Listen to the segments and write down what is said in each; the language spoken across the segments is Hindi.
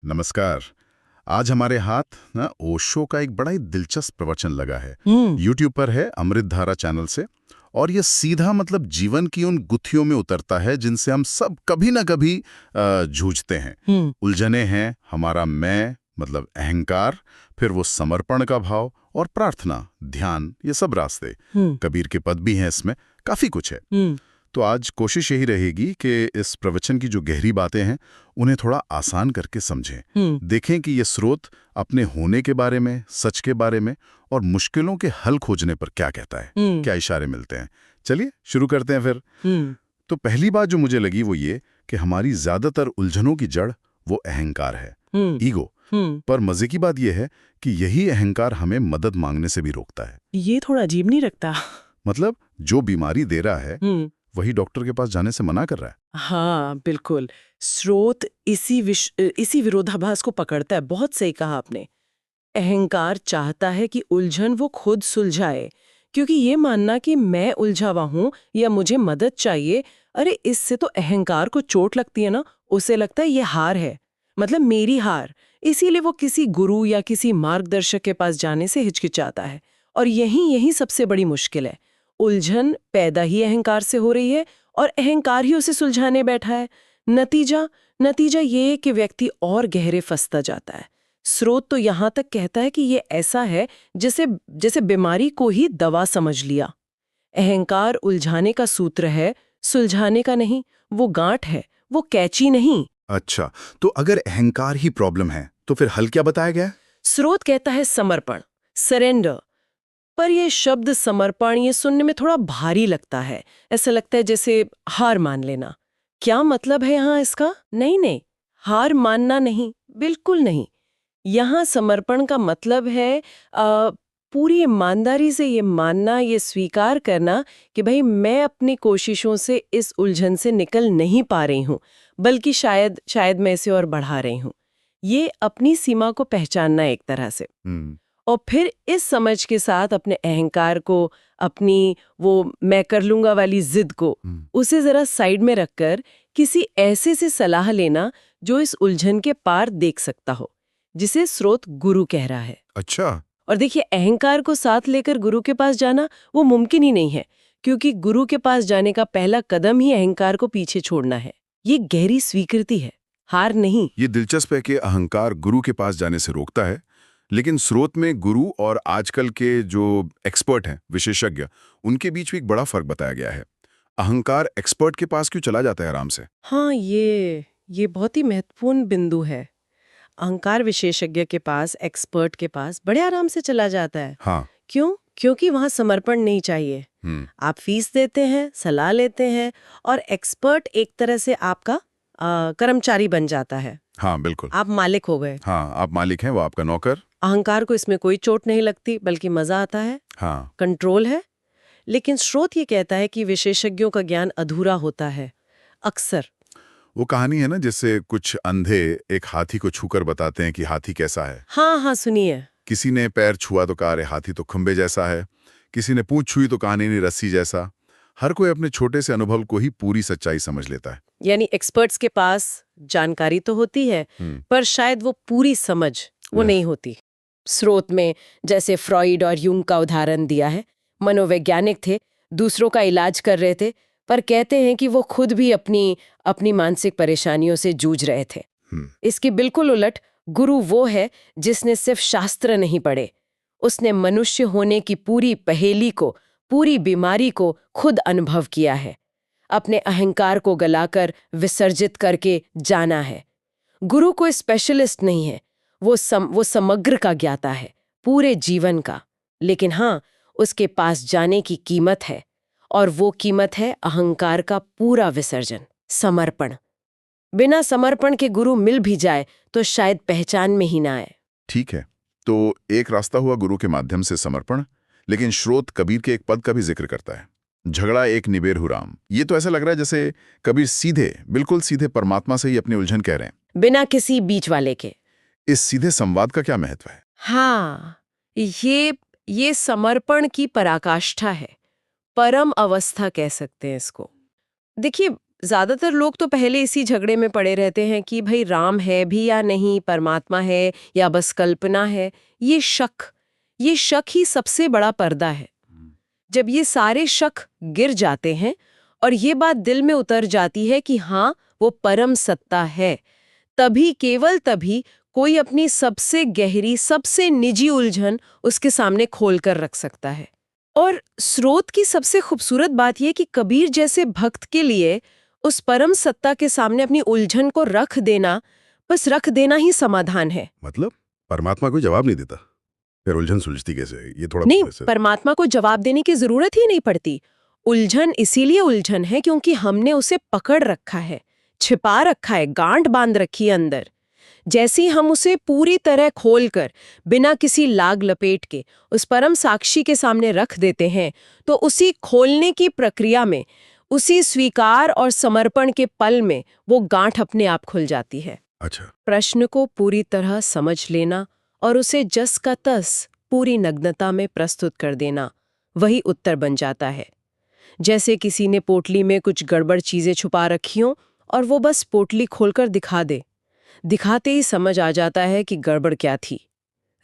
नमस्कार। आज हमारे हाथ ना ओशो का एक बड़ा ही दिलचस्प प्रवचन लगा है। हम्म। यूट्यूब पर है, अमृत धारा चैनल से। और ये सीधा मतलब जीवन की उन गुत्थियों में उतरता है जिनसे हम सब कभी ना कभी जूझते हैं। हम्म। उलझने हैं हमारा मैं मतलब अहंकार, फिर वो समर्पण का भाव और प्रार्थना, ध्यान, ये सब रास्ते। हम्म। कबीर के पद भी हैं इसमें, काफी कुछ है। हम्म। तो आज कोशिश यही रहेगी कि इस प्रवचन की जो गहरी बातें हैं उन्हें थोड़ा आसान करके समझें। हम्म। देखें कि ये स्रोत अपने होने के बारे में, सच के बारे में और मुश्किलों के हल खोजने पर क्या कहता है, हम्म। क्या इशारे मिलते हैं। चलिए शुरू करते हैं फिर। हम्म। तो पहली बात जो मुझे लगी वो ये कि हमारी ज्यादातर उलझनों की जड़ वो अहंकार है, हम्म। ईगो। हम्म। पर मजे की बात यह है कि यही अहंकार हमें मदद मांगने से भी रोकता है। ये थोड़ा अजीब नहीं लगता? मतलब जो बीमारी दे रहा है हम्म। वही डॉक्टर के पास जाने से मना कर रहा है। हाँ, बिल्कुल। स्रोत इसी विरोधाभास को पकड़ता है। बहुत सही कहा आपने। अहंकार चाहता है कि उलझन वो खुद सुलझाए, क्योंकि ये मानना कि मैं उलझा हुआ हूं या मुझे मदद चाहिए, अरे इससे तो अहंकार को चोट लगती है ना। उसे लगता है ये हार है, मतलब मेरी हार। इसीलिए वो किसी गुरु या किसी मार्गदर्शक के पास जाने से हिचकिचाता है। और यही यही सबसे बड़ी मुश्किल है। उलझन पैदा ही अहंकार से हो रही है और अहंकार ही उसे सुलझाने बैठा है। नतीजा नतीजा ये कि व्यक्ति और गहरे फंसता जाता है। स्रोत तो यहां तक कहता है कि ये ऐसा है जैसे जैसे बीमारी को ही दवा समझ लिया। अहंकार उलझाने का सूत्र है, सुलझाने का नहीं। वो गांठ है, वो कैची नहीं। अच्छा, तो अगर अहंकार ही प्रॉब्लम है तो फिर हल क्या बताया गया है? स्रोत कहता है समर्पण, सरेंडर। पर ये शब्द समर्पण ये सुनने में थोड़ा भारी लगता है। ऐसा लगता है जैसे हार मान लेना। क्या मतलब है यहाँ इसका? नहीं नहीं, हार मानना नहीं, बिल्कुल नहीं। यहाँ समर्पण का मतलब है पूरी ईमानदारी से ये मानना, ये स्वीकार करना कि भाई मैं अपनी कोशिशों से इस उलझन से निकल नहीं पा रही हूँ, बल्कि शायद शायद मैं इसे और बढ़ा रही हूँ। ये अपनी सीमा को पहचानना एक तरह से। हम्म। और फिर इस समझ के साथ अपने अहंकार को, अपनी वो मैं कर लूंगा वाली जिद को, हम्म। उसे जरा साइड में रखकर किसी ऐसे से सलाह लेना जो इस उलझन के पार देख सकता हो, जिसे स्रोत गुरु कह रहा है। अच्छा। और देखिए, अहंकार को साथ लेकर गुरु के पास जाना वो मुमकिन ही नहीं है, क्योंकि गुरु के पास जाने का पहला कदम ही अहंकार को पीछे छोड़ना है। ये गहरी स्वीकृति है, हार नहीं। ये दिलचस्प है कि अहंकार गुरु के पास जाने से रोकता है, लेकिन स्रोत में गुरु और आजकल के जो एक्सपर्ट हैं, विशेषज्ञ, उनके बीच भी एक बड़ा फर्क बताया गया है। अहंकार एक्सपर्ट के पास क्यों चला जाता है आराम से? हाँ, ये बहुत ही महत्वपूर्ण बिंदु है। अहंकार विशेषज्ञ के पास, एक्सपर्ट के पास बड़े आराम से चला जाता है। हाँ। क्यों? क्योंकि वहां समर्पण नहीं चाहिए। हम्म। आप फीस देते हैं, सलाह लेते हैं, और एक्सपर्ट एक तरह से आपका कर्मचारी बन जाता है। हाँ बिल्कुल। आप मालिक हो गए। हाँ, आप मालिक हैं, वो आपका नौकर। अहंकार को इसमें कोई चोट नहीं लगती, बल्कि मजा आता है, हाँ। कंट्रोल है। लेकिन स्रोत ये कहता है कि विशेषज्ञों का ज्ञान अधूरा होता है अक्सर। वो कहानी है ना, जिससे कुछ अंधे एक हाथी को छूकर बताते हैं कि हाथी कैसा है। हाँ हाँ, सुनिए। किसी ने पैर छुआ तो कहा अरे हाथी तो खंबे जैसा है। किसी ने पूंछ छुई तो कहा नहीं नहीं रस्सी जैसा। हर कोई अपने छोटे से अनुभव को ही पूरी सच्चाई समझ लेता है। यानी एक्सपर्ट्स के पास जानकारी तो होती है, पर शायद वो पूरी समझ वो नहीं होती। स्रोत में जैसे फ्रॉइड और यूंग का उदाहरण दिया है। मनोवैज्ञानिक थे, दूसरों का इलाज कर रहे थे, पर कहते हैं कि वो खुद भी अपनी अपनी मानसिक परेशानियों से जूझ रहे थे। इसके बिल्कुल उलट गुरु वो है जिसने सिर्फ शास्त्र नहीं पढ़े, उसने मनुष्य होने की पूरी पहेली को, पूरी बीमारी को खुद अनुभव किया है, अपने अहंकार को गलाकर विसर्जित करके जाना है। गुरु कोई स्पेशलिस्ट नहीं है, वो समग्र का ज्ञाता है, पूरे जीवन का। लेकिन हाँ, उसके पास जाने की कीमत है, और वो कीमत है अहंकार का पूरा विसर्जन, समर्पण। बिना समर्पण के गुरु मिल भी जाए तो शायद पहचान में ही ना आए। ठीक है, तो एक रास्ता हुआ गुरु के माध्यम से समर्पण, लेकिन स्रोत कबीर के एक पद का भी जिक्र करता है, झगड़ा एक निबेरहु राम। ये तो ऐसा लग रहा है जैसे कबीर सीधे, बिल्कुल सीधे परमात्मा से ही अपनी उलझन कह रहे हैं, बिना किसी बीच वाले के। इस सीधे संवाद का क्या महत्व है? हाँ, ये समर्पण की पराकाष्ठा है, परम अवस्था कह सकते हैं इसको। देखिए, ज्यादातर लोग तो पहले इसी झगड़े में पड़े रहते हैं कि भाई राम है भी या नहीं, परमात्मा है या बस कल्पना है। ये शक ही सबसे बड़ा पर्दा है। जब ये सारे शक गिर जाते हैं और ये बात दिल में उतर जाती है कि हाँ, वो परम सत्ता है, तभी, केवल तभी कोई अपनी सबसे गहरी, सबसे निजी उलझन उसके सामने खोल कर रख सकता है। और स्रोत की सबसे खूबसूरत बात यह कि कबीर जैसे भक्त के लिए उस परम सत्ता के सामने अपनी उलझन को रख देना, बस रख देना ही समाधान है। मतलब परमात्मा कोई जवाब नहीं देता, फिर उलझन सुलझती कैसे? ये थोड़ा नहीं, वैसे- परमात्मा को जवाब देने की जरूरत ही नहीं पड़ती। उलझन इसीलिए उलझन है क्योंकि हमने उसे पकड़ रखा है, छिपा रखा है, गांठ बांध रखी है अंदर। जैसे ही हम उसे पूरी तरह खोलकर, बिना किसी लाग लपेट के उस परम साक्षी के सामने रख देते हैं, तो उसी खोलने की प्रक्रिया में, उसी स्वीकार और समर्पण के पल में वो गांठ अपने आप खुल जाती है। अच्छा, प्रश्न को पूरी तरह समझ लेना और उसे जस का तस पूरी नग्नता में प्रस्तुत कर देना, वही उत्तर बन जाता है। जैसे किसी ने पोटली में कुछ गड़बड़ चीजें छुपा रखी हों और वो बस पोटली खोलकर दिखा दे। दिखाते ही समझ आ जाता है कि गड़बड़ क्या थी।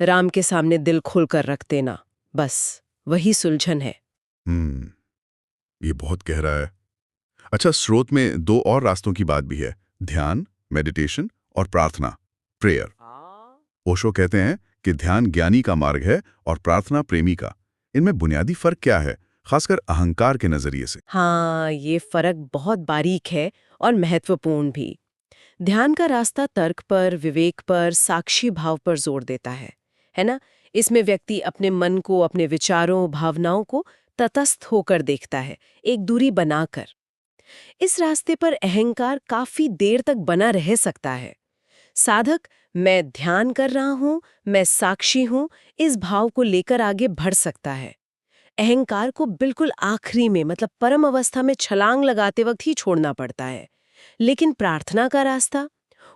राम के सामने दिल खोलकर रख देना, बस वही सुलझन है। ये बहुत गहरा है। अच्छा, स्रोत में दो और रास्तों की बात भी है, ध्यान, मेडिटेशन और प्रार्थना, प्रेयर। ओशो कहते हैं कि ध्यान ज्ञानी का मार्ग है और प्रार्थना प्रेमी का। इनमें बुनियादी फर्क क्या है, खासकर अहंकार के नजरिए से? हाँ, ये फर्क बहुत बारीक है और महत्वपूर्ण भी। ध्यान का रास्ता तर्क पर, विवेक पर, साक्षी भाव पर जोर देता है ना? इसमें व्यक्ति अपने मन को, अपने विचारों, भावनाओं को तटस्थ होकर देखता है, एक दूरी बनाकर। इस रास्ते पर अहंकार काफी देर तक बना रह सकता है। साधक मैं ध्यान कर रहा हूं, मैं साक्षी हूं, इस भाव को लेकर आगे बढ़ सकता है। अहंकार को बिल्कुल आखिरी में, मतलब परम अवस्था में छलांग लगाते वक्त ही छोड़ना पड़ता है। लेकिन प्रार्थना का रास्ता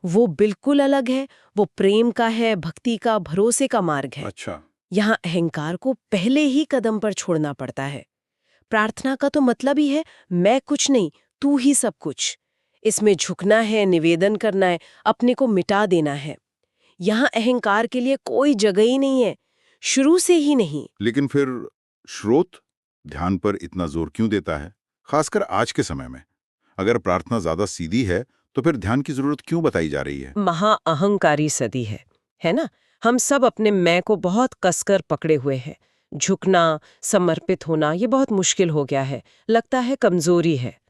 वो बिल्कुल अलग है। वो प्रेम का है, भक्ति का, भरोसे का मार्ग है। अच्छा, यहाँ अहंकार को पहले ही कदम पर छोड़ना पड़ता है। प्रार्थना का तो मतलब ही है मैं कुछ नहीं, तू ही सब कुछ। इसमें झुकना है, निवेदन करना है, अपने को मिटा देना है। यहाँ अहंकार के लिए कोई जगह ही नहीं है, शुरू से ही नहीं। लेकिन फिर स्रोत ध्यान पर इतना जोर क्यों देता है, खासकर आज के समय में? अगर प्रार्थना ज्यादा सीधी है तो फिर ध्यान की जरूरत क्यों बताई जा रही है? महाअहंकारी सदी है ना? हम सब अपने मैं को बहुत कसकर पकड़े हुए हैं। झुकना, समर्पित होना ये बहुत मुश्किल हो गया है, लगता है कमजोरी है।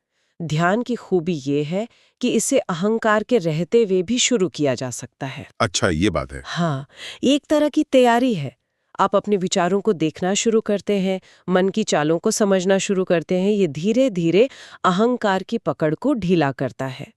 ध्यान की खूबी ये है कि इसे अहंकार के रहते हुए भी शुरू किया जा सकता है। अच्छा, ये बात है। हाँ, एक तरह की तैयारी है। आप अपने विचारों को देखना शुरू करते हैं, मन की चालों को समझना शुरू करते हैं। ये धीरे धीरे अहंकार की पकड़ को ढीला करता है।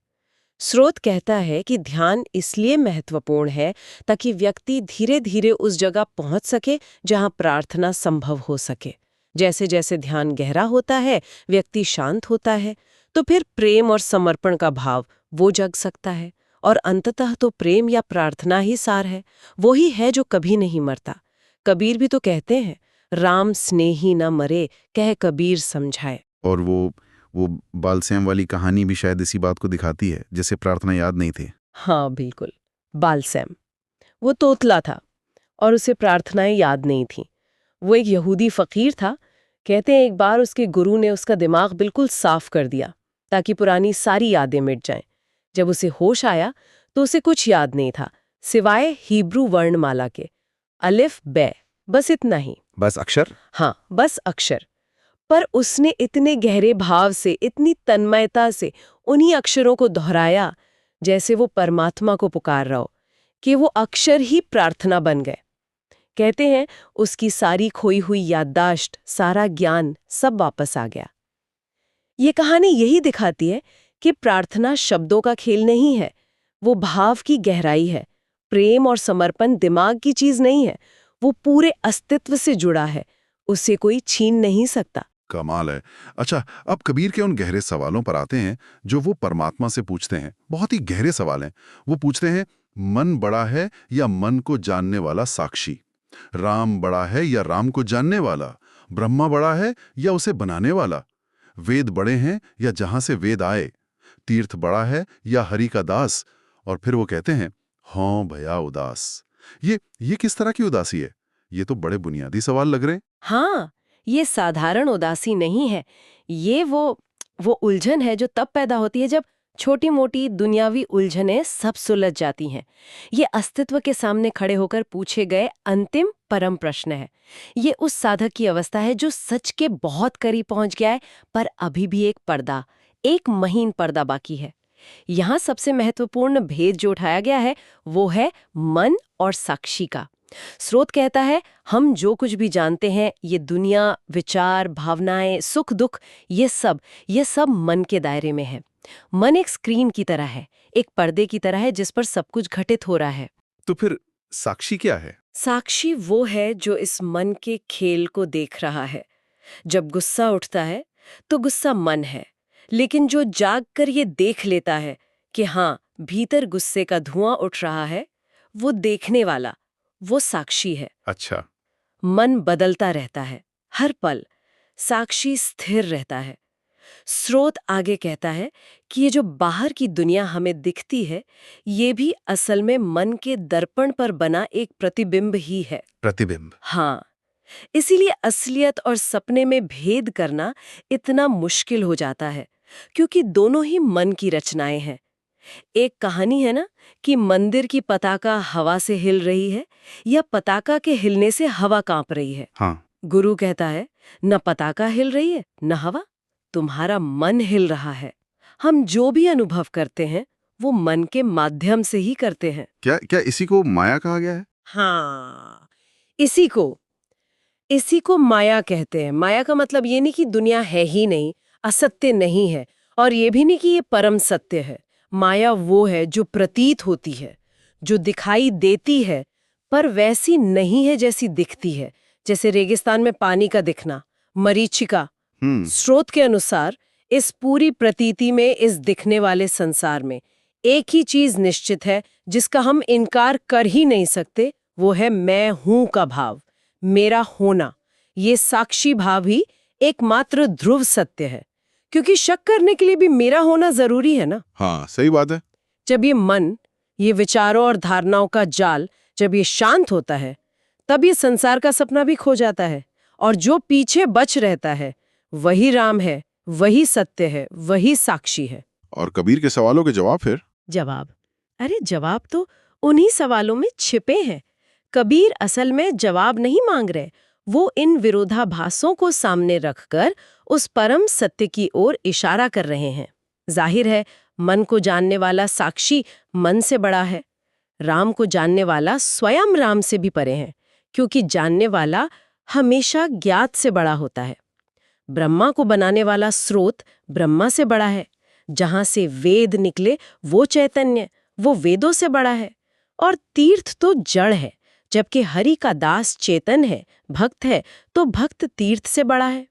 स्रोत कहता है कि ध्यान इसलिए महत्वपूर्ण है ताकि व्यक्ति धीरे धीरे उस जगह पहुंच सके जहां प्रार्थना संभव हो सके। जैसे जैसे ध्यान गहरा होता है, व्यक्ति शांत होता है, तो फिर प्रेम और समर्पण का भाव वो जग सकता है। और अंततः तो प्रेम या प्रार्थना ही सार है, वो ही है जो कभी नहीं मरता। कबीर भी तो कहते हैं, राम स्नेही न मरे, कह कबीर समझाए। और वो बालश्याम वाली कहानी भी शायद इसी बात को दिखाती है, जैसे प्रार्थना याद नहीं थी। हाँ बिल्कुल, बालसैम वो तोतला था और उसे प्रार्थनाएं याद नहीं थीं। वो एक यहूदी फकीर था। कहते हैं एक बार उसके गुरु ने उसका दिमाग बिल्कुल साफ कर दिया ताकि पुरानी सारी यादें मिट जाएं। जब उसे होश आया तो उसे कुछ याद नहीं था सिवाय हिब्रू वर्णमाला के, अलिफ बै, बस इतना ही। बस अक्षर? हाँ, बस अक्षर। पर उसने इतने गहरे भाव से, इतनी तन्मयता से उन्हीं अक्षरों को दोहराया जैसे वो परमात्मा को पुकार रहा हो, कि वो अक्षर ही प्रार्थना बन गए। कहते हैं उसकी सारी खोई हुई याददाश्त, सारा ज्ञान सब वापस आ गया। ये कहानी यही दिखाती है कि प्रार्थना शब्दों का खेल नहीं है, वो भाव की गहराई है। प्रेम और समर्पण दिमाग की चीज नहीं है, वो पूरे अस्तित्व से जुड़ा है, उसे कोई छीन नहीं सकता। कमाल है। अच्छा, अब कबीर के उन गहरे सवालों पर आते हैं जो वो परमात्मा से पूछते हैं। बहुत ही गहरे सवाल हैं। वो पूछते हैं, मन बड़ा है या मन को जानने वाला साक्षी? राम बड़ा है या राम को जानने वाला? ब्रह्मा बड़ा है या उसे बनाने वाला? वेद बड़े हैं या जहां से वेद आए? तीर्थ बड़ा है या हरि का दास? और फिर वो कहते हैं, हाँ भया उदास। ये किस तरह की उदासी है? ये तो बड़े बुनियादी सवाल लग रहे हैं। हाँ, ये साधारण उदासी नहीं है। ये वो उलझन है जो तब पैदा होती है जब छोटी मोटी दुनियावी उलझनें सब सुलझ जाती हैं। ये अस्तित्व के सामने खड़े होकर पूछे गए अंतिम परम प्रश्न है। ये उस साधक की अवस्था है जो सच के बहुत करीब पहुंच गया है, पर अभी भी एक महीन पर्दा बाकी है। यहाँ सबसे महत्वपूर्ण भेद जो उठाया गया है वो है मन और साक्षी का। स्रोत कहता है, हम जो कुछ भी जानते हैं, ये दुनिया, विचार, भावनाएं, सुख दुख, ये सब मन के दायरे में है। मन एक स्क्रीन की तरह है, एक पर्दे की तरह है जिस पर सब कुछ घटित हो रहा है। तो फिर साक्षी क्या है? साक्षी वो है जो इस मन के खेल को देख रहा है। जब गुस्सा उठता है तो गुस्सा मन है, लेकिन जो जाग कर ये देख लेता है कि हाँ, भीतर गुस्से का धुआं उठ रहा है, वो देखने वाला, वो साक्षी है। अच्छा। मन बदलता रहता है हर पल, साक्षी स्थिर रहता है। स्रोत आगे कहता है कि ये जो बाहर की दुनिया हमें दिखती है, ये भी असल में मन के दर्पण पर बना एक प्रतिबिंब ही है। प्रतिबिंब। हाँ, इसीलिए असलियत और सपने में भेद करना इतना मुश्किल हो जाता है, क्योंकि दोनों ही मन की रचनाएं हैं। एक कहानी है ना कि मंदिर की पताका हवा से हिल रही है या पताका के हिलने से हवा कांप रही है। हाँ। गुरु कहता है, न पताका हिल रही है न हवा, तुम्हारा मन हिल रहा है। हम जो भी अनुभव करते हैं वो मन के माध्यम से ही करते हैं। क्या इसी को माया कहा गया है? हाँ, इसी को माया कहते हैं। माया का मतलब ये नहीं कि दुनिया है ही नहीं, असत्य नहीं है, और ये भी नहीं कि ये परम सत्य है। माया वो है जो प्रतीत होती है, जो दिखाई देती है, पर वैसी नहीं है जैसी दिखती है। जैसे रेगिस्तान में पानी का दिखना, मरीचिका। स्रोत के अनुसार इस पूरी प्रतीति में, इस दिखने वाले संसार में एक ही चीज निश्चित है जिसका हम इनकार कर ही नहीं सकते, वो है मैं हूं का भाव, मेरा होना। ये साक्षी भाव ही एकमात्र ध्रुव सत्य है, क्योंकि शक करने के लिए भी मेरा होना जरूरी है ना। हाँ, सही बात है। जब ये मन, ये विचारों और धारणाओं का जाल, जब ये शांत होता है, तब ये संसार का सपना भी खो जाता है, और जो पीछे बच रहता है वही राम है, वही सत्य है, वही साक्षी है। और कबीर के सवालों के जवाब फिर? जवाब तो उन्हीं सवालों में छिपे हैं। कबीर असल में जवाब नहीं मांग रहे, वो इन विरोधाभासों को सामने रखकर उस परम सत्य की ओर इशारा कर रहे हैं। जाहिर है, मन को जानने वाला साक्षी मन से बड़ा है। राम को जानने वाला स्वयं राम से भी परे है, क्योंकि जानने वाला हमेशा ज्ञात से बड़ा होता है। ब्रह्मा को बनाने वाला स्रोत ब्रह्मा से बड़ा है। जहां से वेद निकले वो चैतन्य, वो वेदों से बड़ा है। और तीर्थ तो जड़ है, जबकि हरि का दास चेतन है, भक्त है, तो भक्त तीर्थ से बड़ा है।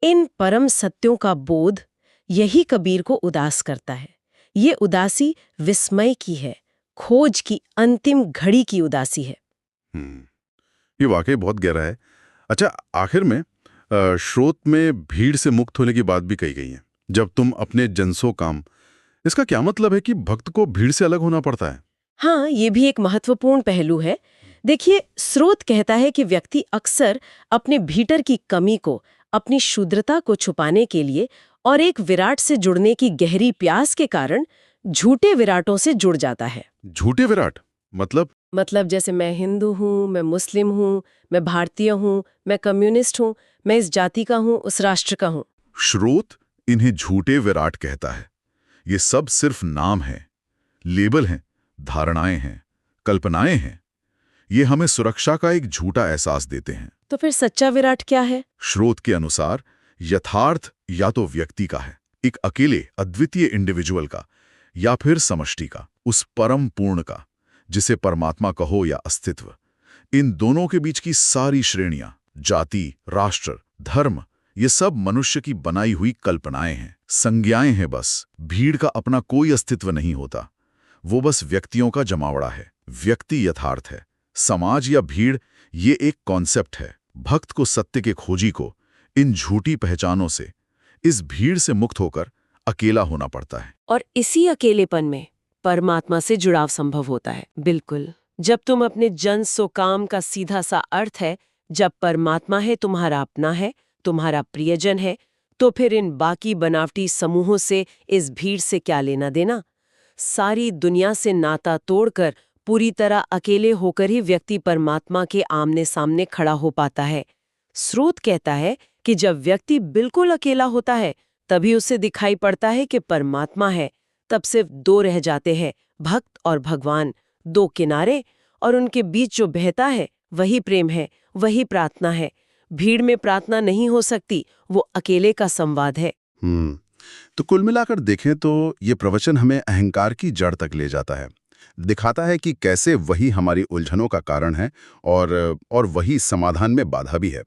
इन परम सत्यों का बोध यही कबीर को उदास करता है। ये उदासी विस्मय की है, खोज की अंतिम घड़ी की उदासी है। ये वाकई बहुत गहरा है। अच्छा, आखिर में स्रोत में भीड़ से मुक्त होने की बात भी कही गई है। जब तुम अपने जनसो काम, इसका क्या मतलब है कि भक्त को भीड़ से अलग होना पड़ता है? हाँ, ये भी एक महत्वपूर्ण पहलू है। देखिए, स्रोत कहता है कि व्यक्ति अक्सर अपने भीतर की कमी को, अपनी शूद्रता को छुपाने के लिए और एक विराट से जुड़ने की गहरी प्यास के कारण झूठे विराटों से जुड़ जाता है। झूठे विराट मतलब जैसे मैं हिंदू हूँ, मैं मुस्लिम हूँ, मैं भारतीय हूँ, मैं कम्युनिस्ट हूँ, मैं इस जाति का हूँ, उस राष्ट्र का हूँ। स्रोत इन्हें झूठे विराट कहता है। ये सब सिर्फ नाम है, लेबल हैं, धारणाएं हैं, कल्पनाएं हैं। ये हमें सुरक्षा का एक झूठा एहसास देते हैं। तो फिर सच्चा विराट क्या है? स्रोत के अनुसार यथार्थ या तो व्यक्ति का है, एक अकेले अद्वितीय इंडिविजुअल का, या फिर समष्टि का, उस परम पूर्ण का, जिसे परमात्मा कहो या अस्तित्व। इन दोनों के बीच की सारी श्रेणियां, जाति, राष्ट्र, धर्म, ये सब मनुष्य की बनाई हुई कल्पनाएं हैं, संज्ञाएं हैं। बस भीड़ का अपना कोई अस्तित्व नहीं होता, वो बस व्यक्तियों का जमावड़ा है। व्यक्ति यथार्थ है, समाज या भीड़ ये एक कॉन्सेप्ट है। भक्त को, सत्य के खोजी को, इन झूठी पहचानों से, इस भीड़ से मुक्त होकर अकेला होना पड़ता है। और इसी अकेलेपन में परमात्मा से जुड़ाव संभव होता है। बिल्कुल, जब तुम अपने जन सो काम का सीधा सा अर्थ है, जब परमात्मा है तुम्हारा अपना है, तुम्हारा प्रियजन है, तो फिर इन बाकी बनावटी समूहों से, इस भीड़ से क्या लेना देना। सारी दुनिया से नाता तोड़कर पूरी तरह अकेले होकर ही व्यक्ति परमात्मा के आमने सामने खड़ा हो पाता है। स्रोत कहता है कि जब व्यक्ति बिल्कुल अकेला होता है, तभी उसे दिखाई पड़ता है कि परमात्मा है। तब सिर्फ दो रह जाते हैं, भक्त और भगवान, दो किनारे, और उनके बीच जो बहता है वही प्रेम है, वही प्रार्थना है। भीड़ में प्रार्थना नहीं हो सकती, वो अकेले का संवाद है। तो कुल मिलाकर देखें तो ये प्रवचन हमें अहंकार की जड़ तक ले जाता है, दिखाता है कि कैसे वही हमारी उलझनों का कारण है और वही समाधान में बाधा भी है।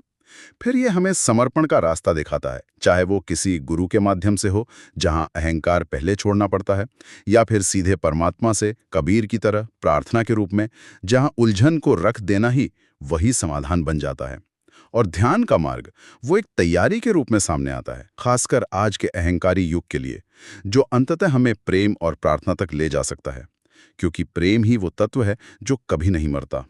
फिर ये हमें समर्पण का रास्ता दिखाता है, चाहे वो किसी गुरु के माध्यम से हो, जहां अहंकार पहले छोड़ना पड़ता है, या फिर सीधे परमात्मा से कबीर की तरह प्रार्थना के रूप में, जहां उलझन को रख देना ही वही समाधान बन जाता है। और ध्यान का मार्ग वो एक तैयारी के रूप में सामने आता है, खासकर आज के अहंकारी युग के लिए, जो अंततः हमें प्रेम और प्रार्थना तक ले जा सकता है, क्योंकि प्रेम ही वो तत्व है जो कभी नहीं मरता।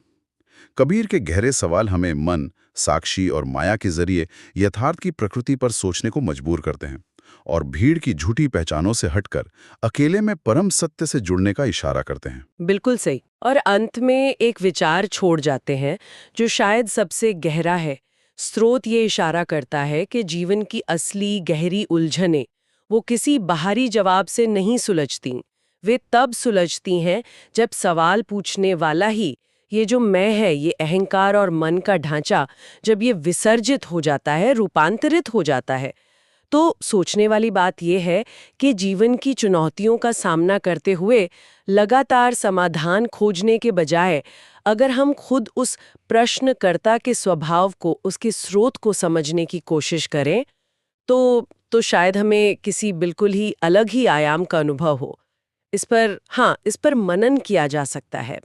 कबीर के गहरे सवाल हमें मन, साक्षी और माया के जरिए यथार्थ की प्रकृति पर सोचने को मजबूर करते हैं, और भीड़ की झूठी पहचानों से हटकर अकेले में परम सत्य से जुड़ने का इशारा करते हैं। बिल्कुल सही। और अंत में एक विचार छोड़ जाते हैं जो शायद सबसे गहरा है। स्रोत ये इशारा करता है कि जीवन की असली गहरी उलझनें वो किसी बाहरी जवाब से नहीं सुलझती। वे तब सुलझती हैं जब सवाल पूछने वाला ही, ये जो मैं है, ये अहंकार और मन का ढांचा, जब ये विसर्जित हो जाता है, रूपांतरित हो जाता है। तो सोचने वाली बात यह है कि जीवन की चुनौतियों का सामना करते हुए लगातार समाधान खोजने के बजाय अगर हम खुद उस प्रश्नकर्ता के स्वभाव को, उसके स्रोत को समझने की कोशिश करें, तो शायद हमें किसी बिल्कुल ही अलग ही आयाम का अनुभव हो। इस पर मनन किया जा सकता है।